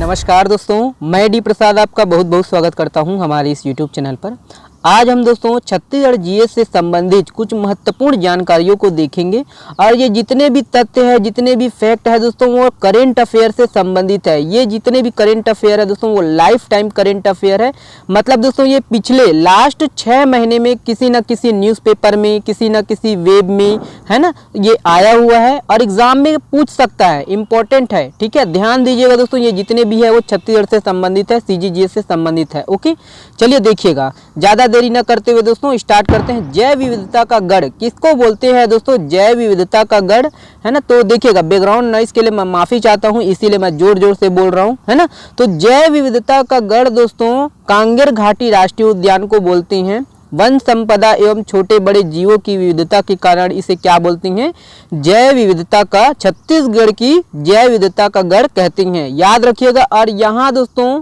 नमस्कार दोस्तों, मैं डी प्रसाद आपका बहुत बहुत स्वागत करता हूं हमारे इस YouTube चैनल पर। आज हम दोस्तों छत्तीसगढ़ जीएस से संबंधित कुछ महत्वपूर्ण जानकारियों को देखेंगे और ये जितने भी तथ्य है, जितने भी फैक्ट है दोस्तों, वो करेंट अफेयर से संबंधित है। ये जितने भी करेंट अफेयर है दोस्तों, वो लाइफ टाइम करेंट अफेयर है। मतलब दोस्तों ये पिछले लास्ट 6 महीने में किसी न किसी न्यूज़पेपर में, किसी न किसी वेब में, है ना, ये आया हुआ है और एग्जाम में पूछ सकता है, इंपॉर्टेंट है। ठीक है, ध्यान दीजिएगा दोस्तों, ये जितने भी है वो छत्तीसगढ़ से संबंधित है, सीजीजीएस से संबंधित है। ओके, चलिए देखिएगा, ज़्यादा देरी न करते हुए दोस्तों स्टार्ट करते हैं। जैव विविधता का गढ़ किसको बोलते हैं दोस्तों? जैव विविधता का गढ़, है ना। तो देखिएगा, बैकग्राउंड नॉइस के लिए मैं माफ़ी चाहता हूँ, इसीलिए मैं जोर जोर से बोल रहा हूँ, है ना। तो जैव विविधता का गढ़ दोस्तों कांगेर घाटी राष्ट्रीय उद्यान को बोलते हैं। वन संपदा एवं छोटे बड़े जीवों की विविधता के कारण इसे क्या बोलते हैं? जैव विविधता का, छत्तीसगढ़ की जैव विविधता का गढ़ कहते हैं, याद रखिएगा। और यहाँ दोस्तों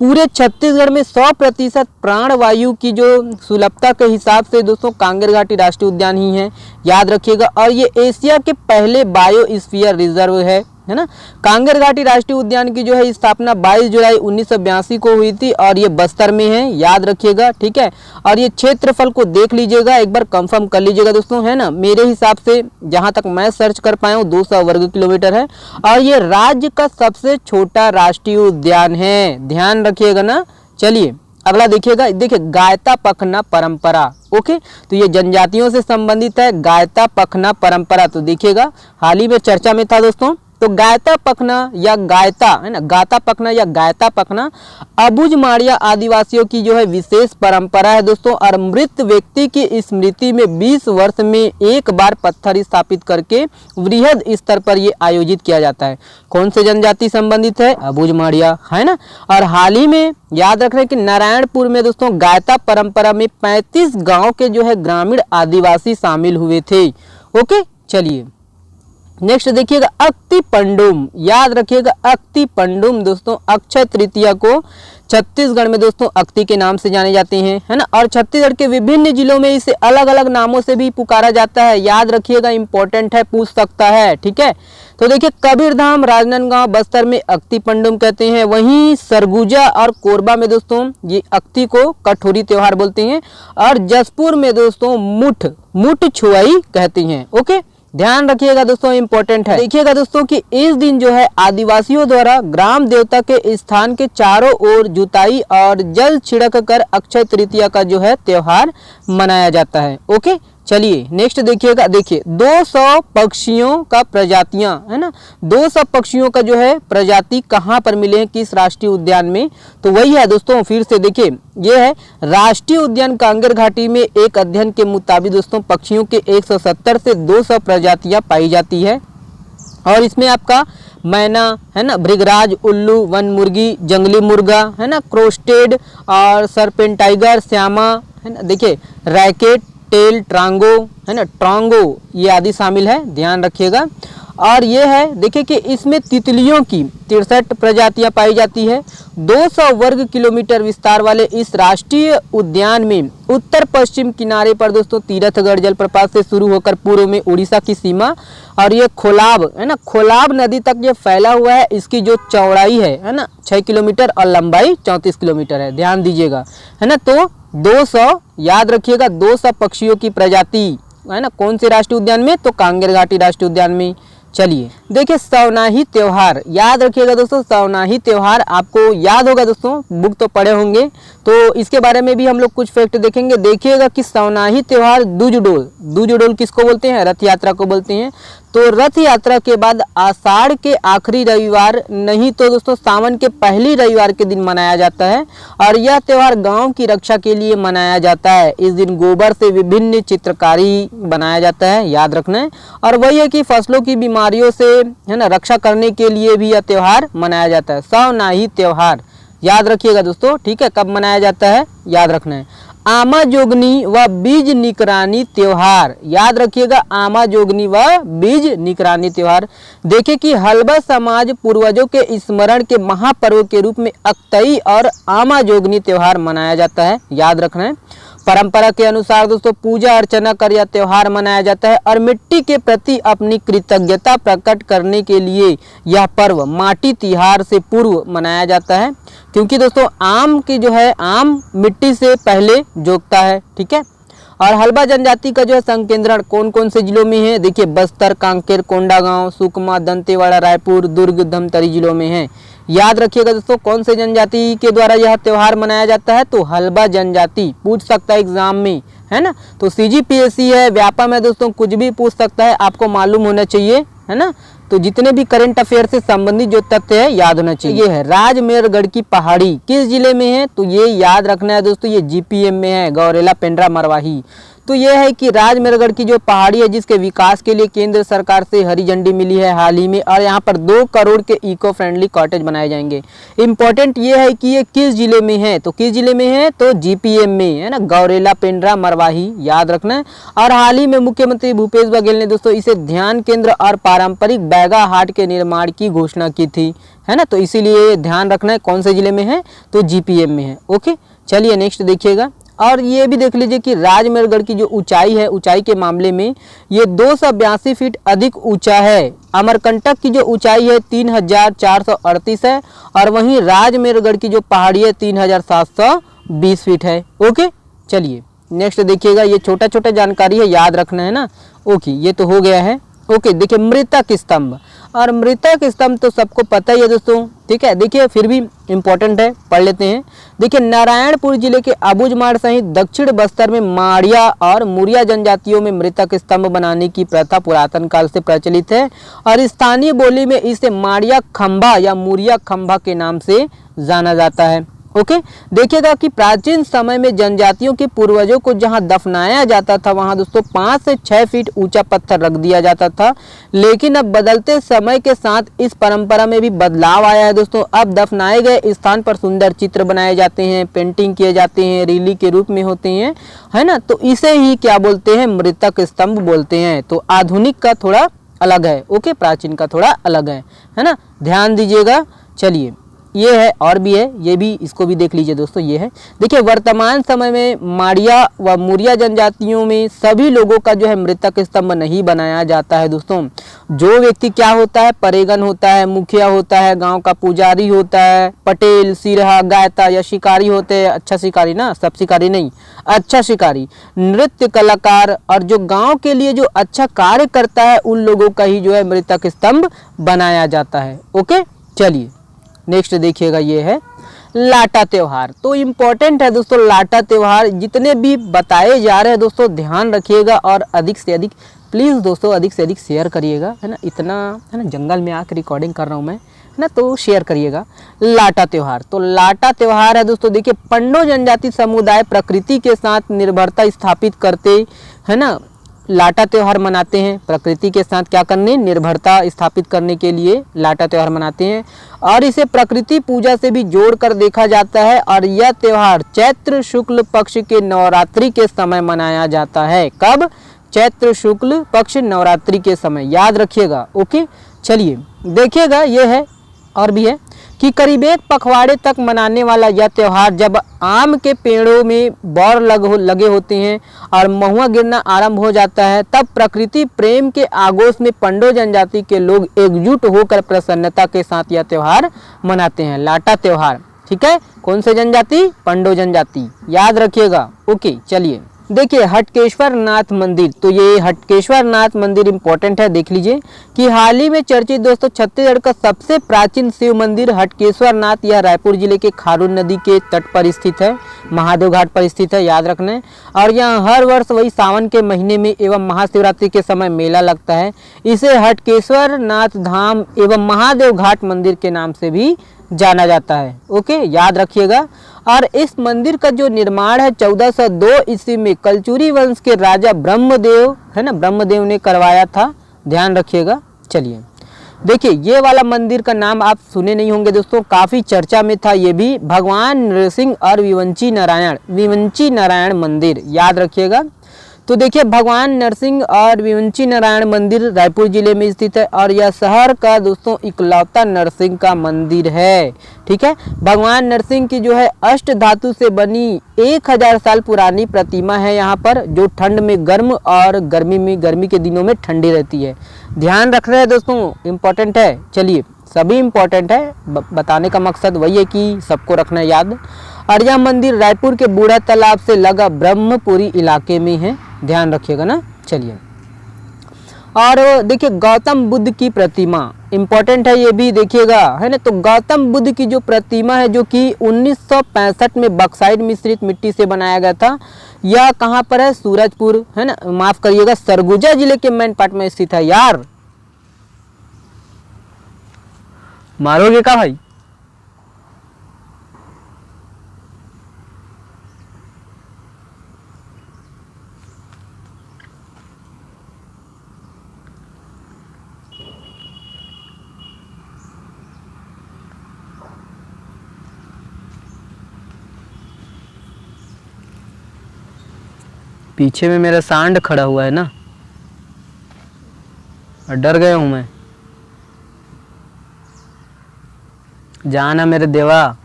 पूरे छत्तीसगढ़ में 100% प्राणवायु की जो सुलभता के हिसाब से दोस्तों कांगेर घाटी राष्ट्रीय उद्यान ही है, याद रखिएगा। और ये एशिया के पहले बायोस्फीयर रिजर्व है ना। कांगेर घाटी राष्ट्रीय उद्यान की जो है स्थापना 22 जुलाई 1982 को हुई थी और ये बस्तर में है, याद रखिएगा। ठीक है, और ये क्षेत्रफल को देख लीजिएगा, एक बार कंफर्म कर लीजिएगा दोस्तों, है ना। मेरे हिसाब से जहां तक मैं सर्च कर पाया हूँ 200 वर्ग किलोमीटर है और ये राज्य का सबसे छोटा राष्ट्रीय उद्यान है, ध्यान रखिएगा ना। चलिए अगला देखिएगा, देखिए गायता पखना परंपरा। ओके, तो ये जनजातियों से संबंधित है, गायता पखना परंपरा। तो देखिएगा हाल ही में चर्चा में था दोस्तों। तो गायता पखना या गायता, है ना, गाता पखना या गायता पखना अबुझमाड़िया आदिवासियों की जो है विशेष परंपरा है दोस्तों। और मृत व्यक्ति की स्मृति में 20 वर्ष में एक बार पत्थर स्थापित करके वृहद स्तर पर ये आयोजित किया जाता है। कौन से जनजाति संबंधित है? अबुझमाड़िया, है ना। और हाल ही में याद रख रहे हैं कि नारायणपुर में दोस्तों गायता परंपरा में 35 गाँव के जो है ग्रामीण आदिवासी शामिल हुए थे। ओके, चलिए नेक्स्ट देखिएगा, अक्ति पंडुम, याद रखिएगा अक्ति पंडुम दोस्तों अक्षय तृतीया को छत्तीसगढ़ में दोस्तों अक्ति के नाम से जाने जाते हैं, है ना। और छत्तीसगढ़ के विभिन्न जिलों में इसे अलग अलग नामों से भी पुकारा जाता है, याद रखिएगा, इंपॉर्टेंट है, पूछ सकता है। ठीक है, तो देखिए कबीरधाम, राजनांदगांव, बस्तर में अक्ति पंडुम कहते हैं। वहीं सरगुजा और कोरबा में दोस्तों ये अक्ति को कठोरी त्योहार बोलते हैं। और जसपुर में दोस्तों मुठ छुआई कहते हैं। ओके, ध्यान रखिएगा दोस्तों, इंपॉर्टेंट है। देखिएगा दोस्तों कि इस दिन जो है आदिवासियों द्वारा ग्राम देवता के स्थान के चारों ओर जुताई और जल छिड़क कर अक्षय तृतीया का जो है त्योहार मनाया जाता है। ओके, चलिए नेक्स्ट देखिएगा, देखिए 200 पक्षियों का प्रजातियां, है ना, 200 पक्षियों का जो है प्रजाति कहाँ पर मिले हैं, किस राष्ट्रीय उद्यान में? तो वही है दोस्तों, फिर से देखिए ये है राष्ट्रीय उद्यान कांगेर घाटी में। एक अध्ययन के मुताबिक दोस्तों पक्षियों के 170 से 200 प्रजातियां पाई जाती है। और इसमें आपका मैना, है ना, भृगराज, उल्लू, वन मुर्गी, जंगली मुर्गा, है ना, क्रोस्टेड और सरपेंट टाइगर, श्यामा, है ना, देखिए रैकेट टेल, ट्रांगो, है ना, ट्रांगो, ये आदि शामिल है, ध्यान रखिएगा। और ये है देखिए कि इसमें तितलियों की 63 प्रजातियां पाई जाती है। 200 वर्ग किलोमीटर विस्तार वाले इस राष्ट्रीय उद्यान में उत्तर पश्चिम किनारे पर दोस्तों तीरथगढ़ जलप्रपात से शुरू होकर पूर्व में उड़ीसा की सीमा और ये खोलाब, है ना, खोलाब नदी तक ये फैला हुआ है। इसकी जो चौड़ाई है ना 6 किलोमीटर और लंबाई 34 किलोमीटर है, ध्यान दीजिएगा, है ना। तो 200, याद रखिएगा, 200 पक्षियों की प्रजाति, है ना, कौन से राष्ट्रीय उद्यान में? तो कांगेर घाटी राष्ट्रीय उद्यान में। चलिए देखिए सवनाही त्योहार, याद रखिएगा दोस्तों, सवनाही त्योहार आपको याद होगा दोस्तों, बुक तो पढ़े होंगे, तो इसके बारे में भी हम लोग कुछ फैक्ट देखेंगे। देखिएगा कि सवनाही त्योहार दूजडोल किसको बोलते हैं? रथ यात्रा को बोलते हैं। तो रथ यात्रा के बाद आषाढ़ के आखिरी रविवार नहीं तो दोस्तों सावन के पहली रविवार के दिन मनाया जाता है। और यह त्यौहार गांव की रक्षा के लिए मनाया जाता है। इस दिन गोबर से विभिन्न चित्रकारी बनाया जाता है, याद रखना है। और वही है कि फसलों की बीमारियों से, है ना, रक्षा करने के लिए भी यह त्यौहार मनाया जाता है, सवनाही त्योहार, याद रखिएगा दोस्तों। ठीक है, कब मनाया जाता है याद रखना है। आमा जोगनी व बीज निकरानी त्योहार, याद रखिएगा, आमा जोगनी व बीज निकरानी त्योहार। देखिए कि हलबा समाज पूर्वजों के स्मरण के महापर्व के रूप में अक्तई और आमा जोगनी त्योहार मनाया जाता है, याद रखना है। परंपरा के अनुसार दोस्तों पूजा अर्चना कर यह त्यौहार मनाया जाता है और मिट्टी के प्रति अपनी कृतज्ञता प्रकट करने के लिए यह पर्व माटी तिहार से पूर्व मनाया जाता है, क्योंकि दोस्तों आम की जो है आम मिट्टी से पहले जोगता है। ठीक है। और हल्बा जनजाति का जो है संकेंद्रण कौन कौन से जिलों में है, देखिए बस्तर, कांकेर, कोंडागांव, सुकमा, दंतेवाड़ा, रायपुर, दुर्ग, धमतरी जिलों में है। याद रखिएगा दोस्तों कौन से जनजाति के द्वारा यह त्यौहार मनाया जाता है, तो हल्बा जनजाति। पूछ सकता है एग्जाम में, है ना। तो सीजीपीएससी है, व्यापम है दोस्तों, कुछ भी पूछ सकता है, आपको मालूम होना चाहिए, है ना। तो जितने भी करंट अफेयर से संबंधित जो तथ्य है याद होना चाहिए। ये है राजमेरगढ़ की पहाड़ी किस जिले में है, तो ये याद रखना है दोस्तों, ये जीपीएम में है, गौरेला पेंड्रा मरवाही। तो ये है कि राजमेरगढ़ की जो पहाड़ी है जिसके विकास के लिए केंद्र सरकार से हरी झंडी मिली है हाल ही में, और यहाँ पर 2 करोड़ के इको फ्रेंडली कॉटेज बनाए जाएंगे। इंपॉर्टेंट ये है कि ये किस जिले में है, तो किस जिले में है, तो जीपीएम में, है ना, गौरेला पेंड्रा मरवाही, याद रखना है। और हाल ही में मुख्यमंत्री भूपेश बघेल ने दोस्तों इसे ध्यान केंद्र और पारंपरिक बैगा हाट के निर्माण की घोषणा की थी, है ना। तो इसीलिए ध्यान रखना है कौन से जिले में है, तो जीपीएम में है। ओके, चलिए नेक्स्ट देखिएगा। और ये भी देख लीजिए कि राजमेरगढ़ की जो ऊंचाई है, ऊंचाई के मामले में ये 282 फीट अधिक ऊंचा है। अमरकंटक की जो ऊंचाई है 3438 है, और वहीं राजमेरगढ़ की जो पहाड़ी है 3720 फीट है। ओके, चलिए नेक्स्ट देखिएगा। ये छोटा छोटा जानकारी है, याद रखना है ना। ओके, ये तो हो गया है। ओके, देखिए मृतक स्तंभ, और मृतक स्तंभ तो सबको पता ही है दोस्तों। ठीक है, देखिए फिर भी इम्पोर्टेंट है, पढ़ लेते हैं। देखिए नारायणपुर जिले के अबुझमाड़ सहित दक्षिण बस्तर में माड़िया और मुरिया जनजातियों में मृतक स्तंभ बनाने की प्रथा पुरातन काल से प्रचलित है, और स्थानीय बोली में इसे माड़िया खंभा या मुरिया खंभा के नाम से जाना जाता है। ओके, देखिएगा कि प्राचीन समय में जनजातियों के पूर्वजों को जहां दफनाया जाता था वहां दोस्तों 5 से 6 फीट ऊंचा पत्थर रख दिया जाता था, लेकिन अब बदलते समय के साथ इस परंपरा में भी बदलाव आया है दोस्तों। अब दफनाए गए स्थान पर सुंदर चित्र बनाए जाते हैं, पेंटिंग किए जाते हैं, रीली के रूप में होते हैं, है ना। तो इसे ही क्या बोलते हैं, मृतक स्तंभ बोलते हैं। तो आधुनिक का थोड़ा अलग है, ओके, प्राचीन का थोड़ा अलग है ना, ध्यान दीजिएगा। चलिए ये है, और भी है, ये भी, इसको भी देख लीजिए दोस्तों। ये है, देखिए वर्तमान समय में माड़िया व मुरिया जनजातियों में सभी लोगों का जो है मृतक स्तंभ नहीं बनाया जाता है दोस्तों। जो व्यक्ति क्या होता है, परेगन होता है, मुखिया होता है, गांव का पुजारी होता है, पटेल, सिरहा, गायता या शिकारी होते हैं। अच्छा शिकारी ना, सब शिकारी नहीं, अच्छा शिकारी, नृत्य कलाकार, और जो गाँव के लिए जो अच्छा कार्य करता है उन लोगों का ही जो है मृतक स्तंभ बनाया जाता है। ओके, चलिए नेक्स्ट देखिएगा। ये है लाटा त्यौहार। तो इम्पोर्टेंट है दोस्तों लाटा त्यौहार, जितने भी बताए जा रहे हैं दोस्तों ध्यान रखिएगा, और अधिक से अधिक प्लीज़ दोस्तों अधिक से अधिक शेयर करिएगा, है ना। इतना है ना, जंगल में आकर रिकॉर्डिंग कर रहा हूँ मैं, है ना, तो शेयर करिएगा। लाटा त्यौहार, तो लाटा त्यौहार है दोस्तों, देखिए पंडो जनजाति समुदाय प्रकृति के साथ निर्भरता स्थापित करते, है ना, लाटा त्यौहार मनाते हैं। प्रकृति के साथ क्या करने, निर्भरता स्थापित करने के लिए लाटा त्यौहार मनाते हैं, और इसे प्रकृति पूजा से भी जोड़कर देखा जाता है। और यह त्यौहार चैत्र शुक्ल पक्ष के नवरात्रि के समय मनाया जाता है। कब, चैत्र शुक्ल पक्ष नवरात्रि के समय, याद रखिएगा। ओके, चलिए देखिएगा। ये है, और भी है कि करीब 1 पखवाड़े तक मनाने वाला यह त्यौहार जब आम के पेड़ों में बौर लगे होते हैं और महुआ गिरना आरंभ हो जाता है, तब प्रकृति प्रेम के आगोश में पंडो जनजाति के लोग एकजुट होकर प्रसन्नता के साथ यह त्यौहार मनाते हैं, लाटा त्यौहार। ठीक है, कौन से जनजाति, पंडो जनजाति, याद रखिएगा। ओके, चलिए देखिए हटकेश्वर नाथ मंदिर। तो ये हटकेश्वर नाथ मंदिर इंपॉर्टेंट है, देख लीजिए कि हाल ही में चर्चित दोस्तों छत्तीसगढ़ का सबसे प्राचीन शिव मंदिर हटकेश्वर नाथ, यह रायपुर जिले के खारून नदी के तट पर स्थित है, महादेव घाट पर स्थित है, याद रखना है। और यहाँ हर वर्ष वही सावन के महीने में एवं महाशिवरात्रि के समय मेला लगता है। इसे हटकेश्वर नाथ धाम एवं महादेव घाट मंदिर के नाम से भी जाना जाता है। ओके, याद रखिएगा। और इस मंदिर का जो निर्माण है 1402 ईस्वी में कलचुरी वंश के राजा ब्रह्मदेव, है ना, ब्रह्मदेव ने करवाया था, ध्यान रखिएगा। चलिए देखिए ये वाला मंदिर का नाम आप सुने नहीं होंगे दोस्तों, काफ़ी चर्चा में था ये भी, भगवान नृसिंह और विवंची नारायण मंदिर, याद रखिएगा। तो देखिए भगवान नरसिंह और विवंची नारायण मंदिर रायपुर जिले में स्थित है और यह शहर का दोस्तों इकलौता नरसिंह का मंदिर है। ठीक है, भगवान नरसिंह की जो है अष्ट धातु से बनी 1000 साल पुरानी प्रतिमा है यहाँ पर, जो ठंड में गर्म और गर्मी के दिनों में ठंडी रहती है। ध्यान रख रहे हैं दोस्तों, इम्पोर्टेंट है। चलिए सभी इम्पोर्टेंट है, बताने का मकसद वही है कि सबको रखना याद। और यह मंदिर रायपुर के बूढ़ा तालाब से लगा ब्रह्मपुरी इलाके में है, ध्यान रखिएगा ना। चलिए, और देखिए गौतम बुद्ध की प्रतिमा इम्पोर्टेंट है, ये भी देखिएगा, है ना। तो गौतम बुद्ध की जो प्रतिमा है जो कि 1965 में बक्साइट मिश्रित मिट्टी से बनाया गया था, यह कहाँ पर है? सूरजपुर, है ना, माफ करिएगा, सरगुजा जिले के मेन पार्ट में स्थित है। यार मारोगे का भाई? पीछे में मेरा सांड खड़ा हुआ है ना, और डर गया हूं मैं। जाना मेरे देवा,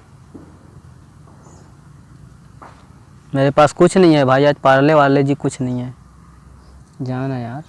मेरे पास कुछ नहीं है भाई, आज पार्ले वाले जी कुछ नहीं है, जाना यार।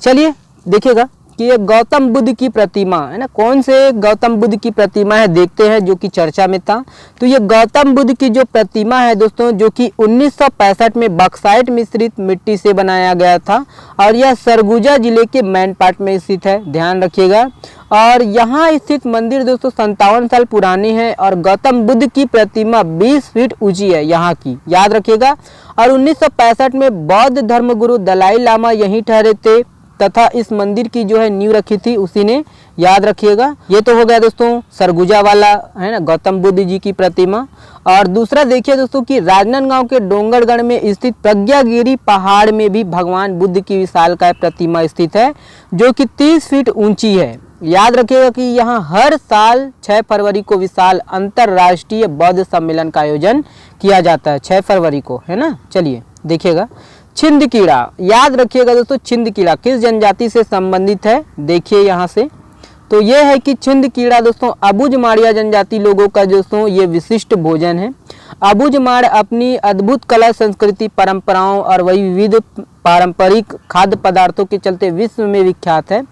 चलिए देखिएगा कि ये गौतम बुद्ध की प्रतिमा है ना, कौन से गौतम बुद्ध की प्रतिमा है देखते हैं, जो कि चर्चा में था। तो ये गौतम बुद्ध की जो प्रतिमा है दोस्तों, जो कि 1965 में बक्साइट मिश्रित मिट्टी से बनाया गया था और यह सरगुजा जिले के मेन पार्ट में स्थित है, ध्यान रखिएगा। और यहाँ स्थित मंदिर दोस्तों 57 साल पुरानी है और गौतम बुद्ध की प्रतिमा 20 फीट ऊंची है यहाँ की, याद रखिएगा। और 1965 में बौद्ध धर्मगुरु दलाई लामा यहीं ठहरे थे तथा इस मंदिर की जो है नींव रखी थी उसी ने, याद रखिएगा। ये तो हो गया दोस्तों सरगुजा वाला, है ना, गौतम बुद्ध जी की प्रतिमा। और दूसरा देखिए दोस्तों कि राजनांदगांव के डोंगरगढ़ में स्थित प्रज्ञागिरी पहाड़ में भी भगवान बुद्ध की विशालकाय प्रतिमा स्थित है, जो कि 30 फीट ऊंची है। याद रखिएगा कि यहाँ हर साल 6 फरवरी को विशाल अंतर्राष्ट्रीय बौद्ध सम्मेलन का आयोजन किया जाता है, 6 फरवरी को, है ना। चलिए देखिएगा, छिंद कीड़ा, याद रखिएगा दोस्तों, छिंद कीड़ा किस जनजाति से संबंधित है, देखिए यहाँ से। तो ये है कि छिंद कीड़ा दोस्तों अबुझमाड़िया जनजाति लोगों का दोस्तों ये विशिष्ट भोजन है। अबुझमाड़ अपनी अद्भुत कला संस्कृति परंपराओं और वही विविध पारंपरिक खाद्य पदार्थों के चलते विश्व में विख्यात है।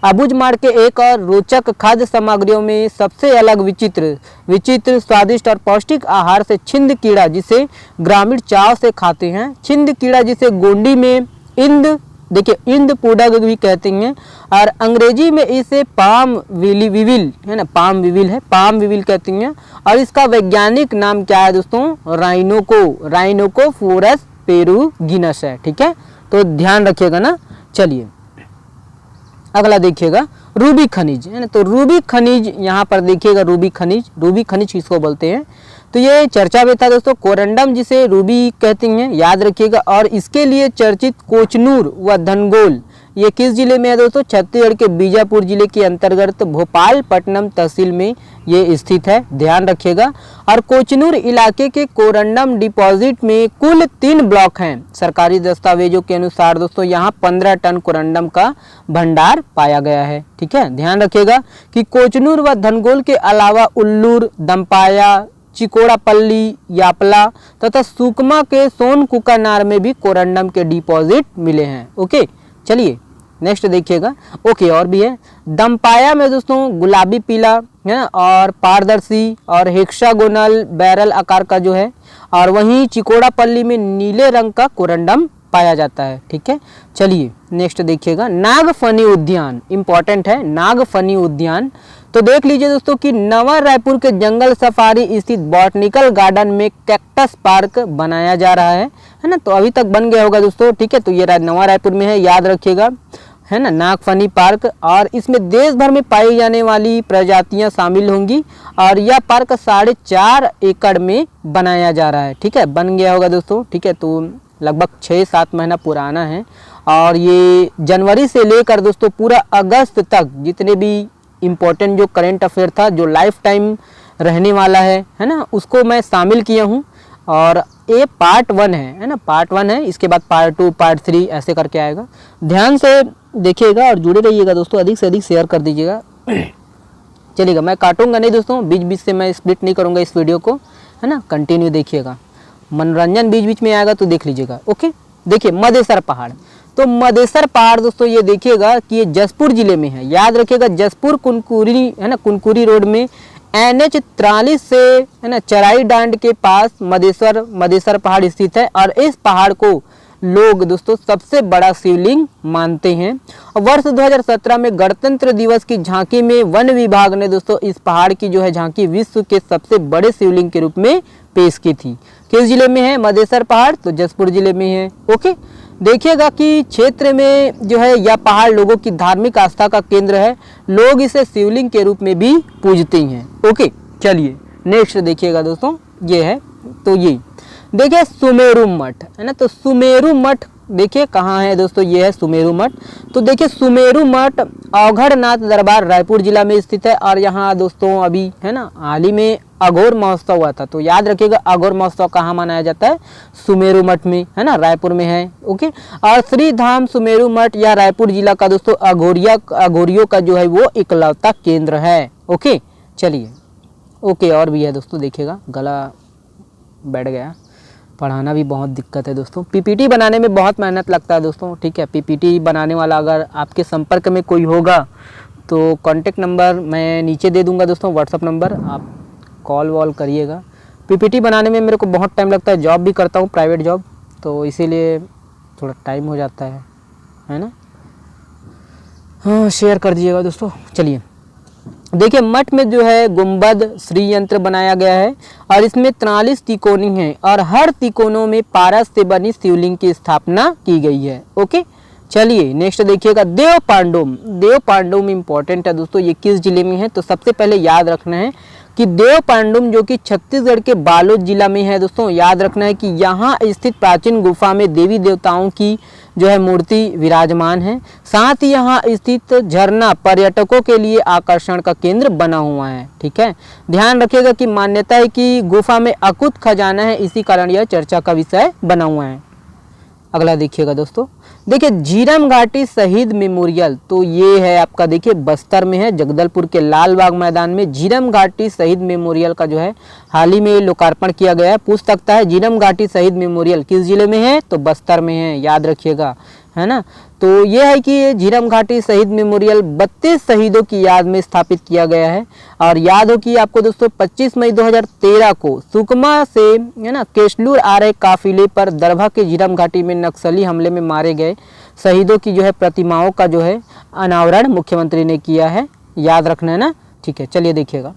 अबुझमाड़ के एक और रोचक खाद्य सामग्रियों में सबसे अलग विचित्र स्वादिष्ट और पौष्टिक आहार से छिंद कीड़ा, जिसे ग्रामीण चाव से खाते हैं। छिंद कीड़ा जिसे गोंडी में इंद पुडग भी कहते हैं और अंग्रेजी में इसे पाम विविल, है ना, पाम विविल कहते हैं। और इसका वैज्ञानिक नाम क्या है दोस्तों? राइनोको फोरस पेरुगिनस है। ठीक है, तो ध्यान रखिएगा ना। चलिए अगला देखिएगा, रूबी खनिज, है ना। तो रूबी खनिज यहाँ पर देखिएगा, रूबी खनिज किसको बोलते हैं? तो ये चर्चा में था दोस्तों, कोरंडम जिसे रूबी कहते हैं, याद रखिएगा। और इसके लिए चर्चित कोचनूर व धनगोल, ये किस जिले में है दोस्तों? छत्तीसगढ़ के बीजापुर जिले के अंतर्गत भोपालपट्टनम तहसील में ये स्थित है, ध्यान रखिएगा। और कोचनूर इलाके के कोरंडम डिपॉजिट में कुल 3 ब्लॉक हैं। सरकारी दस्तावेजों के अनुसार दोस्तों यहाँ 15 टन कोरंडम का भंडार पाया गया है। ठीक है, ध्यान रखिएगा कि कोचनूर व धनगोल के अलावा उल्लूर, दंपाया, चिकोड़ापल्ली, यापला तथा सुकमा के सोनकुकानार में भी कोरंडम के डिपॉजिट मिले हैं। ओके, चलिए नेक्स्ट देखिएगा। ओके, और भी है। दंपाया में दोस्तों गुलाबी पीला है और पारदर्शी और हेक्सागोनल बैरल आकार का जो है, और वहीं चिकोड़ापल्ली में नीले रंग का कोरंडम पाया जाता है। ठीक है, चलिए नेक्स्ट देखिएगा, नागफनी उद्यान, इंपॉर्टेंट है नागफनी उद्यान। तो देख लीजिए दोस्तों कि नवा रायपुर के जंगल सफारी स्थित बॉटनिकल गार्डन में कैक्टस पार्क बनाया जा रहा है ना। तो अभी तक बन गया होगा दोस्तों। ठीक है, तो ये नवा रायपुर में है, याद रखिएगा, है ना, नागफनी पार्क। और इसमें देश भर में पाई जाने वाली प्रजातियां शामिल होंगी और यह पार्क 4.5 एकड़ में बनाया जा रहा है। ठीक है, बन गया होगा दोस्तों। ठीक है, तो लगभग 6-7 महीना पुराना है और ये जनवरी से लेकर दोस्तों पूरा अगस्त तक जितने भी इम्पोर्टेंट जो करंट अफेयर था, जो लाइफ टाइम रहने वाला है ना, उसको मैं शामिल किया हूँ। और ये पार्ट 1 है ना, पार्ट 1 है। इसके बाद पार्ट 2, पार्ट 3 ऐसे करके आएगा। ध्यान से देखिएगा और जुड़े रहिएगा दोस्तों, अधिक से अधिक शेयर कर दीजिएगा। चलिएगा, मैं काटूंगा नहीं दोस्तों, बीच बीच से मैं स्प्लिट नहीं करूंगा इस वीडियो को, है ना। कंटिन्यू देखिएगा, मनोरंजन बीच बीच में आएगा तो देख लीजिएगा। ओके, देखिए मदेसर पहाड़। तो मदेसर पहाड़ दोस्तों ये देखिएगा कि ये जसपुर जिले में है। याद रखिएगा, जसपुर कुनकुरी है ना, कुनकुरी रोड में NH 43 से है ना चराई डांड के पास मदेसर पहाड़ स्थित है। और इस पहाड़ को लोग दोस्तों सबसे बड़ा शिवलिंग मानते हैं। वर्ष 2017 में गणतंत्र दिवस की झांकी में वन विभाग ने दोस्तों इस पहाड़ की जो है झांकी विश्व के सबसे बड़े शिवलिंग के रूप में पेश की थी। किस जिले में है मदेसर पहाड़? तो जसपुर जिले में है। ओके, देखिएगा कि क्षेत्र में जो है यह पहाड़ लोगों की धार्मिक आस्था का केंद्र है। लोग इसे शिवलिंग के रूप में भी पूजते हैं। ओके, चलिए नेक्स्ट देखिएगा दोस्तों, ये है तो ये देखिए सुमेरु मठ है ना। तो सुमेरु मठ देखिए कहाँ है दोस्तों, ये है सुमेरु मठ। तो देखिए सुमेरु मठ अघड़नाथ दरबार रायपुर जिला में स्थित है। और यहाँ दोस्तों अभी है ना हाल ही में अघोर महोत्सव हुआ था। तो याद रखिएगा अघोर महोत्सव कहाँ मनाया जाता है? सुमेरु मठ में, है ना, रायपुर में है। ओके, और श्री धाम सुमेरु मठ या रायपुर जिला का दोस्तों अघोरियों का जो है वो इकलौता केंद्र है। ओके, चलिए ओके, और भी है दोस्तों, देखिएगा गला बैठ गया, पढ़ाना भी बहुत दिक्कत है दोस्तों। PPT बनाने में बहुत मेहनत लगता है दोस्तों, ठीक है। PPT बनाने वाला अगर आपके संपर्क में कोई होगा तो कॉन्टेक्ट नंबर मैं नीचे दे दूंगा दोस्तों, व्हाट्सअप नंबर, आप कॉल वॉल करिएगा। PPT बनाने में मेरे को बहुत टाइम लगता है, जॉब भी करता हूँ प्राइवेट जॉब, तो इसीलिए थोड़ा टाइम हो जाता है ना। हाँ, शेयर कर दीजिएगा दोस्तों। चलिए देखिए मठ में जो है गुंबद श्री यंत्र बनाया गया है और इसमें 43 तिकोनी हैं और हर तिकोनों में पारस से बनी शिवलिंग की स्थापना की गई है। ओके, चलिए नेक्स्ट देखिएगा देव पांडुम इंपॉर्टेंट है दोस्तों। ये किस जिले में है? तो सबसे पहले याद रखना है कि देव पांडुम जो कि छत्तीसगढ़ के बालोद जिला में है दोस्तों। याद रखना है कि यहाँ स्थित प्राचीन गुफा में देवी देवताओं की जो है मूर्ति विराजमान है। साथ ही यहाँ स्थित झरना पर्यटकों के लिए आकर्षण का केंद्र बना हुआ है। ठीक है, ध्यान रखिएगा कि मान्यता है कि गुफा में अकुत खजाना है, इसी कारण यह चर्चा का विषय बना हुआ है। अगला देखिएगा दोस्तों, देखिए झीरम घाटी शहीद मेमोरियल। तो ये है आपका देखिए बस्तर में है, जगदलपुर के लाल बाग मैदान में झीरम घाटी शहीद मेमोरियल का जो है हाल ही में लोकार्पण किया गया है। पूछ सकता है झीरम घाटी शहीद मेमोरियल किस जिले में है? तो बस्तर में है, याद रखिएगा, है ना। तो ये है कि झीरम घाटी शहीद मेमोरियल 32 शहीदों की याद में स्थापित किया गया है। और याद हो कि आपको दोस्तों 25 मई 2013 को सुकमा से है ना केशलूर आ रहे काफिले पर दरभा के झीरम घाटी में नक्सली हमले में मारे गए शहीदों की जो है प्रतिमाओं का जो है अनावरण मुख्यमंत्री ने किया है, याद रखना है ना। ठीक है, चलिए देखिएगा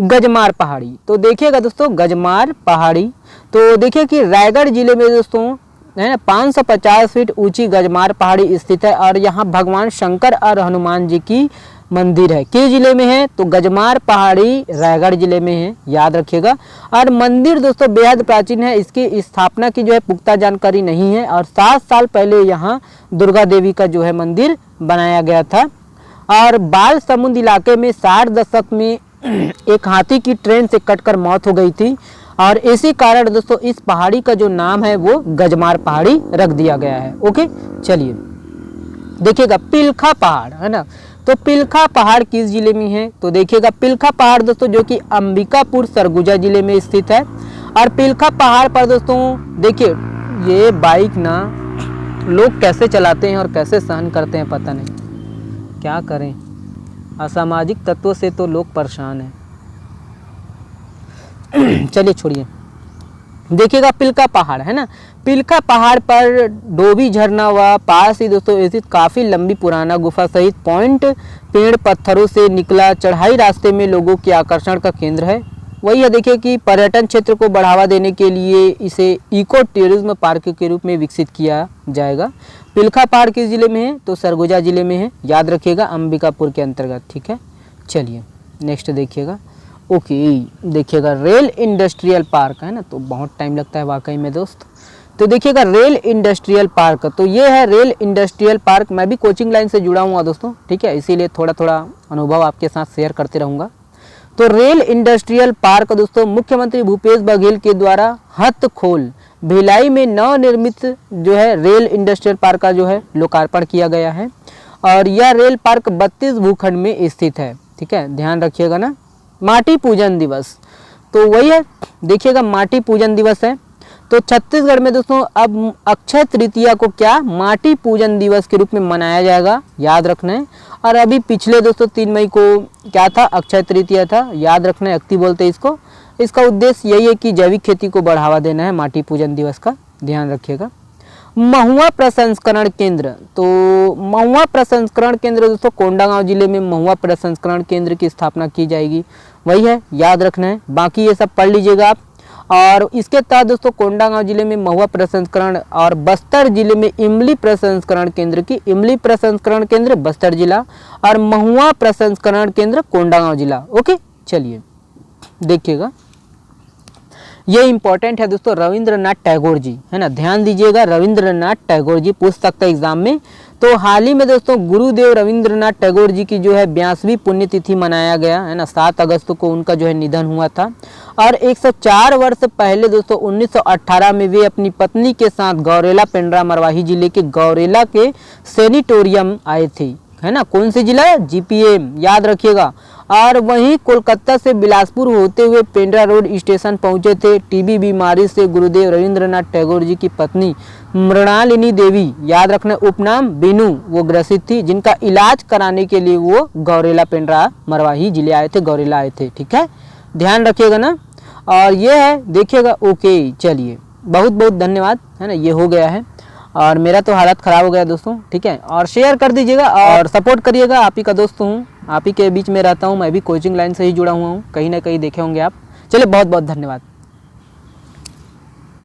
गजमार पहाड़ी। तो देखिएगा दोस्तों गजमार पहाड़ी, तो देखिए कि रायगढ़ जिले में दोस्तों है ना 550 फीट ऊंची गजमार पहाड़ी स्थित है और यहाँ भगवान शंकर और हनुमान जी की मंदिर है। किस जिले में है? तो गजमार पहाड़ी रायगढ़ जिले में है, याद रखिएगा। और मंदिर दोस्तों बेहद प्राचीन है, इसकी स्थापना की जो है पुख्ता जानकारी नहीं है। और 7 साल पहले यहाँ दुर्गा देवी का जो है मंदिर बनाया गया था। और बाल समुंद इलाके में 60 दशक में एक हाथी की ट्रेन से कटकर मौत हो गई थी और इसी कारण दोस्तों इस पहाड़ी का जो नाम है वो गजमार पहाड़ी रख दिया गया है। ओके, चलिए देखिएगा पिलखा पहाड़, है ना। तो पिलखा पहाड़ किस जिले में है? तो देखिएगा पिलखा पहाड़ दोस्तों जो कि अंबिकापुर सरगुजा जिले में स्थित है। और पिलखा पहाड़ पर दोस्तों देखिए ये बाइक ना लोग कैसे चलाते हैं और कैसे सहन करते हैं पता नहीं, क्या करें, असामाजिक तत्वों से तो लोग परेशान हैं। चलिए छोड़िए, देखिएगा पिलखा पहाड़, है ना। पिलखा पहाड़ पर डोभी झरना व पास ही दोस्तों स्थित काफ़ी लंबी पुराना गुफा सहित पॉइंट पेड़ पत्थरों से निकला चढ़ाई रास्ते में लोगों के आकर्षण का केंद्र है। वही है देखिए कि पर्यटन क्षेत्र को बढ़ावा देने के लिए इसे इको टूरिज्म पार्क के रूप में विकसित किया जाएगा। पिलखा पहाड़ किस जिले में है? तो सरगुजा जिले में है, याद रखिएगा, अंबिकापुर के अंतर्गत। ठीक है, चलिए नेक्स्ट देखिएगा। ओके, देखिएगा रेल इंडस्ट्रियल पार्क, है ना। तो बहुत टाइम लगता है वाकई में दोस्त। तो देखिएगा रेल इंडस्ट्रियल पार्क, तो ये है रेल इंडस्ट्रियल पार्क। मैं भी कोचिंग लाइन से जुड़ा हुआ दोस्तों, ठीक है, इसीलिए थोड़ा थोड़ा अनुभव आपके साथ शेयर करते रहूँगा। तो रेल इंडस्ट्रियल पार्क दोस्तों मुख्यमंत्री भूपेश बघेल के द्वारा हथखोल भिलाई में नवनिर्मित जो है रेल इंडस्ट्रियल पार्क का जो है लोकार्पण किया गया है। और यह रेल पार्क 32 भूखंड में स्थित है। ठीक है, ध्यान रखिएगा ना। माटी पूजन दिवस तो वही है, देखिएगा माटी पूजन दिवस है। तो छत्तीसगढ़ में दोस्तों अब अक्षय तृतीया को क्या माटी पूजन दिवस के रूप में मनाया जाएगा, याद रखना है। और अभी पिछले दोस्तों 3 मई को क्या था, अक्षय तृतीया था, याद रखना है, अक्ति बोलते हैं इसको। इसका उद्देश्य यही है कि जैविक खेती को बढ़ावा देना है, माटी पूजन दिवस का ध्यान रखिएगा। महुआ प्रसंस्करण केंद्र, तो महुआ प्रसंस्करण केंद्र दोस्तों कोंडागांव जिले में महुआ प्रसंस्करण केंद्र की स्थापना की जाएगी, वही है, याद रखना है। बाकी ये सब पढ़ लीजिएगा आप। और इसके तहत दोस्तों कोंडागांव जिले में महुआ प्रसंस्करण और बस्तर जिले में इमली प्रसंस्करण केंद्र की, इमली प्रसंस्करण केंद्र बस्तर जिला और महुआ प्रसंस्करण केंद्र कोंडागांव जिला। ओके, चलिए देखिएगा, ये इंपॉर्टेंट है दोस्तों, रविंद्रनाथ टैगोर जी, है ना, ध्यान दीजिएगा, रविंद्रनाथ टैगोर जी पूछ सकता है एग्जाम में। तो हाल ही में दोस्तों गुरुदेव रविंद्रनाथ टैगोर जी की जो है 82वीं पुण्यतिथि मनाया गया है ना, 7 अगस्त को उनका जो है निधन हुआ था। और 104 वर्ष पहले दोस्तों 1918 में वे अपनी पत्नी के साथ गौरेला पेंड्रा मरवाही जिले के गौरेला के सेनिटोरियम आए थे, है ना, कौन से जिला, जीपीएम, याद रखिएगा। और वहीं कोलकाता से बिलासपुर होते हुए पेंड्रा रोड स्टेशन पहुंचे थे। टीबी बीमारी से गुरुदेव रविंद्रनाथ टैगोर जी की पत्नी मृणालिनी देवी, याद रखना, उपनाम बीनू, वो ग्रसित थी, जिनका इलाज कराने के लिए वो गौरेला पेंड्रा मरवाही जिले आए थे, गौरेला आए थे। ठीक है, ध्यान रखिएगा ना। और ये है, देखिएगा। ओके, चलिए, बहुत बहुत धन्यवाद, है ना, ये हो गया है। और मेरा तो हालत ख़राब हो गया दोस्तों, ठीक है। और शेयर कर दीजिएगा और सपोर्ट करिएगा, आप ही का दोस्त हूँ, आप ही के बीच में रहता हूँ, मैं भी कोचिंग लाइन से ही जुड़ा हुआ हूँ, कहीं ना कहीं देखे होंगे आप। चलिए, बहुत बहुत धन्यवाद।